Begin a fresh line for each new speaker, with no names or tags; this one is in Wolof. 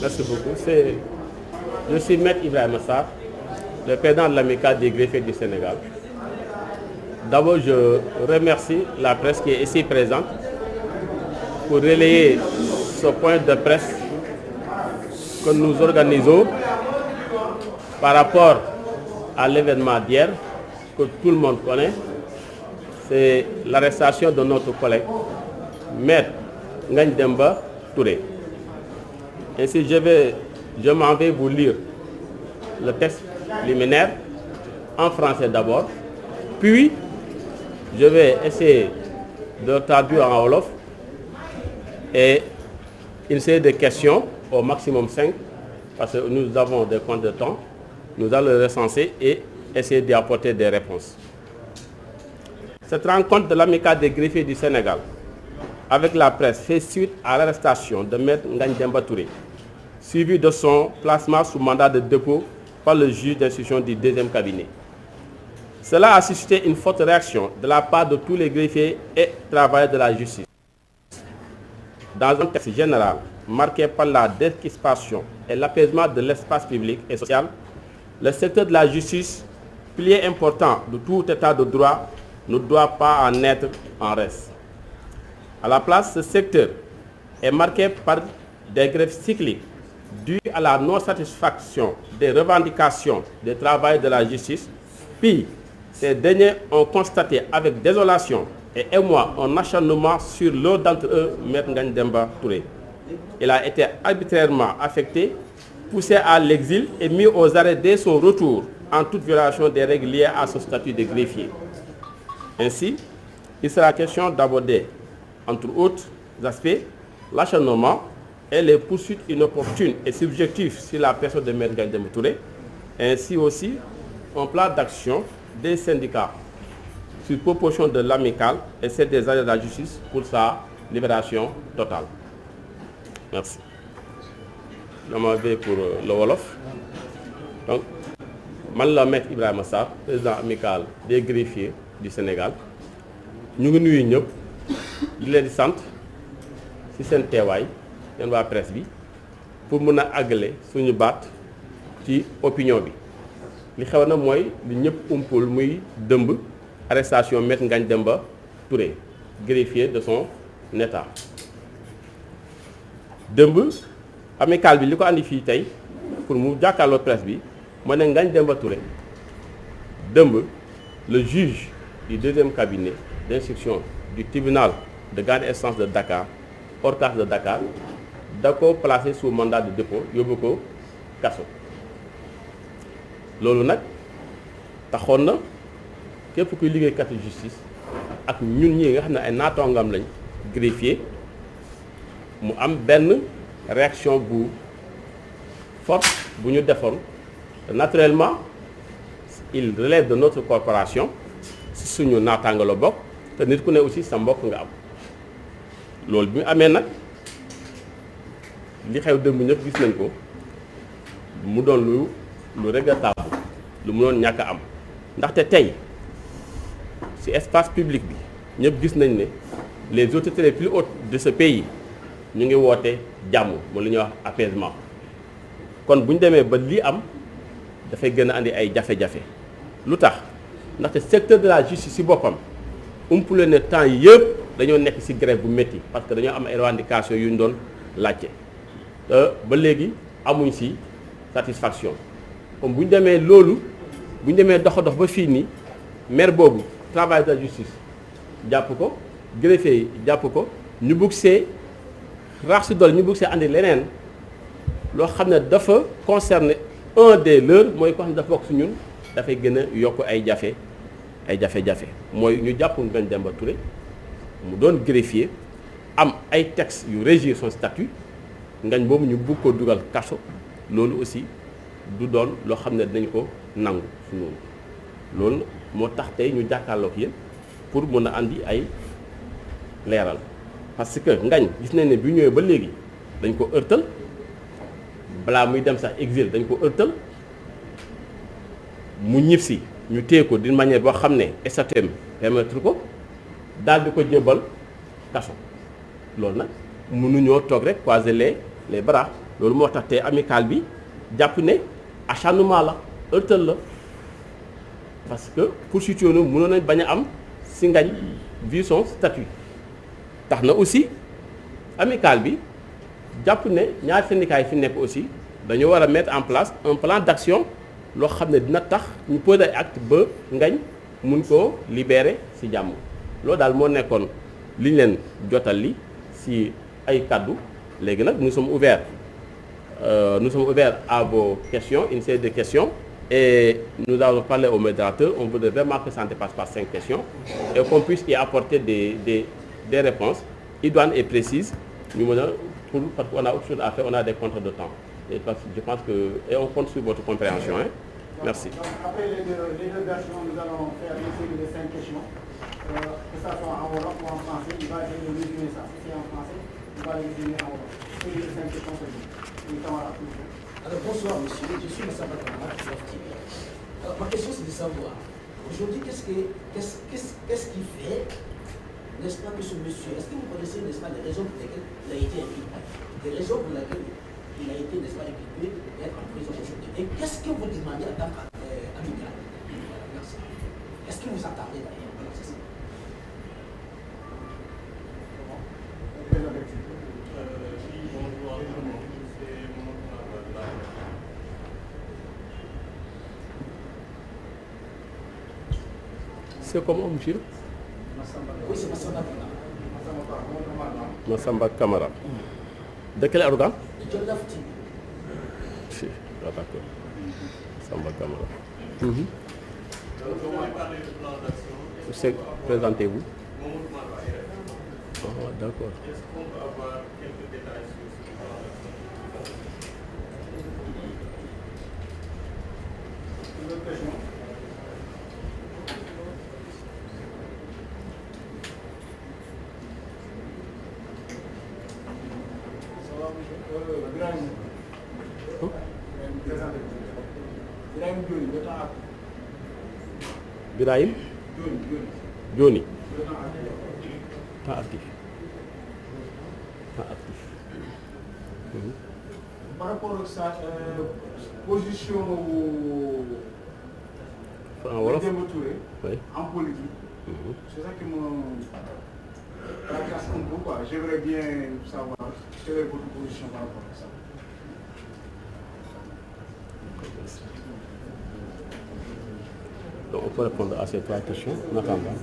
Merci beaucoup. Je suis Maître Ibrahima Sarr, le président de l'Amicale des greffiers du Sénégal. D'abord, je remercie la presse qui est ici présente pour relayer ce point de presse que nous organisons par rapport à l'événement d'hier que tout le monde connaît. C'est l'arrestation de notre collègue, Maître Ngagne Demba Touré. Ainsi, je m'en vais vous lire le texte liminaire en français d'abord, puis je vais essayer de traduire en wolof et une série de questions, au maximum 5, parce que nous avons des comptes de temps. Nous allons les recenser et essayer d'y apporter des réponses. Cette rencontre de l'Amicale des greffiers du Sénégal avec la presse fait suite à l'arrestation de Maître Ngagne Demba Touré, suivi de son placement sous mandat de dépôt par le juge d'instruction du deuxième cabinet. Cela a suscité une forte réaction de la part de tous les greffiers et travailleurs de la justice. Dans un contexte général marqué par la décrispation et l'apaisement de l'espace public et social, le secteur de la justice, pilier important de tout état de droit, ne doit pas en être en reste. À la place, ce secteur est marqué par des grèves cycliques dues à la non-satisfaction des revendications des travailleurs de la justice. Puis, ces derniers ont constaté avec désolation et émoi un acharnement sur l'un d'entre eux, Maître Ngagne Demba Touré. Il a été arbitrairement affecté, poussé à l'exil et mis aux arrêts dès son retour en toute violation des règles liées à son statut de greffier. Ainsi, il sera question d'aborder, entre autres aspects, l'acharnement et les poursuites inopportunes et subjectives sur la personne de Maître Ngagne Demba Touré, ainsi aussi un plan d'action des syndicats sur proposition de l'amicale et celle des agents de la justice pour sa libération totale. Merci. Je m'en vais pour le wolof. Donc, man la Maître Ibrahima Sarr, président amical des greffiers du Sénégal. ñu ngi nuyu ñëpp di leen di sant ci seen teewaay yéen waa presse bi pour mën a àggale suñu baat ci opinion bi. li xew na mooy li ñëpp umpul muy dëmb arrestation Maître Ngagne Demba Touré, greffier de son état. dëmb amical bi li ko andi fii tey pour mu jàkkaarloo presse bi moo ne Ngagne Demba Touré dëmb le juge du deuxième cabinet d'instruction du tribunal de grande instance de Dakar, hors classe de Dakar, da ko placé sous mandat de dépôt yóbbu ko kaso. loolu nag taxoon na képp kuy liggéeykatu justice ak ñun ñi nga xam ne ay naataangam lañ greffier mu am benn réaction bu forte bu ñu defoon. Naturellement il relève de notre corporation si suñu naataanga la bokk te nit ku ne aussi sa mbokk nga am loolu bi mu amee nag li xew dëmb ñëpp gis nañ ko mu doon lu regrettable lu mu doon ñàkk a am ndaxte tey ci espace public bi ñëpp gis nañ ne les autorités les plus hautes de ce pays ñu ngi woote jàmm mooy lu ñuy wax apaisement. kon bu ñu demee ba lii am dafay gën a andi ay jafe-jafe lu tax ndaxte secteur de la justice ci boppam umpule ne temps yi yëpp dañoo nekk ci grève bu métti parce que dañoo am ay revendications yu ñu doon laajte ba léegi amuñ ci satisfaction. comme bu ñu demee loolu bu ñu demee dox ba fii nii maire boobu travail de la justice jàpp ko greffier yi jàpp ko ñu bugg see rax ci dool ñu bugg see andi leneen loo xam ne dafa concerner un des leurs mooy ko xam ne dafa bokk ci ñun dafay gën a yokk ay jafe-jafe mooy ñu jàpp Ngagne Demba Touré mu doon greffier am ay textes yu régir son statut ngañ boobu ñu bugg ko dugal kaso loolu aussi du doon loo xam ne dañ ko nangu su noonu loolu moo tax tey ñu jàkkaarloog yéen pour mën a andi ay leeral parce que Ngagne gis nañ ne bi ñëwee ba léegi dañ ko ërtal balaa muy dem sax exil dañ ko ërtal mu ñib si ñu téye ko d'une manière boo xam ne statut permettre ko daal di ko jébbal kaso loolu nag mënuñoo toog rek croiser les bras loolu moo tax te amical bi jàpp ne acharnement la ërtal la parce que poursuite yoonu mënoon nañ bañ a am si ngañ vu son statut tax na aussi amical bi jàpp ne ñaari syndicats yi fi nekk aussi dañoo war a mettre en place un plan d'action loo xam ne dina tax ñu poser acte ba ngañ mun koo libérer ci jàmm loolu daal moo nekkoon li ñu leen jotal li ci ay kàddu léegi nag nous sommes ouverts à vos questions, une série de questions, et nous avons parlé au modérateur. On voudrait vraiment que ça ne dépasse pas 5 questions et qu'on puisse y apporter des réponses idoines et précises. Parce qu'on a autre chose à faire, on a des contrats de temps. Et je pense que, et on compte sur votre compréhension. Hein. Merci.
Donc, après les deux versions, nous allons faire une série de 5 questions, que ça soit en wolof ou en français. Il va essayer de résumer ça. Si c'est en français, il va le résumer en wolof. Série de 5 questions, c'est bon.
Alors bonsoir monsieur, je suis Massamba Kamara de Love TV. Alors ma question c'est de savoir, aujourd'hui qu'est-ce qui fait, n'est-ce pas, que ce monsieur, est-ce que vous connaissez, n'est-ce pas, les raisons pour lesquelles il a été inculpé, les raisons pour lesquelles il a été, n'est-ce pas, inculpé d'être en prison aujourd'hui. Et qu'est-ce que vous demandez en tant qu'amical? Merci. Est-ce que vous attendez d'ailleurs? Voilà, c'est ça.
C'est comment, monsieur?
Oui, c'est Massamba Kamara.
Massamba Kamara. De quel organe?
De Love TV.
Ah, d'accord. Massamba Kamara. Présentez-vous. Ah, d'accord.
Est-ce qu'on peut avoir quelques détails sur ce plan d'action?
Une autre question?
Birahim Dioni. Pas actif. Pas actif.
Par rapport à sa position
En wolof?
Demba Touré
Oui.
en politique, c'est ça qui me tracasse un peu, quoi. J'aimerais bien savoir quelle est votre position par rapport à ça.
Donc on peut répondre à ces trois questions en attendant.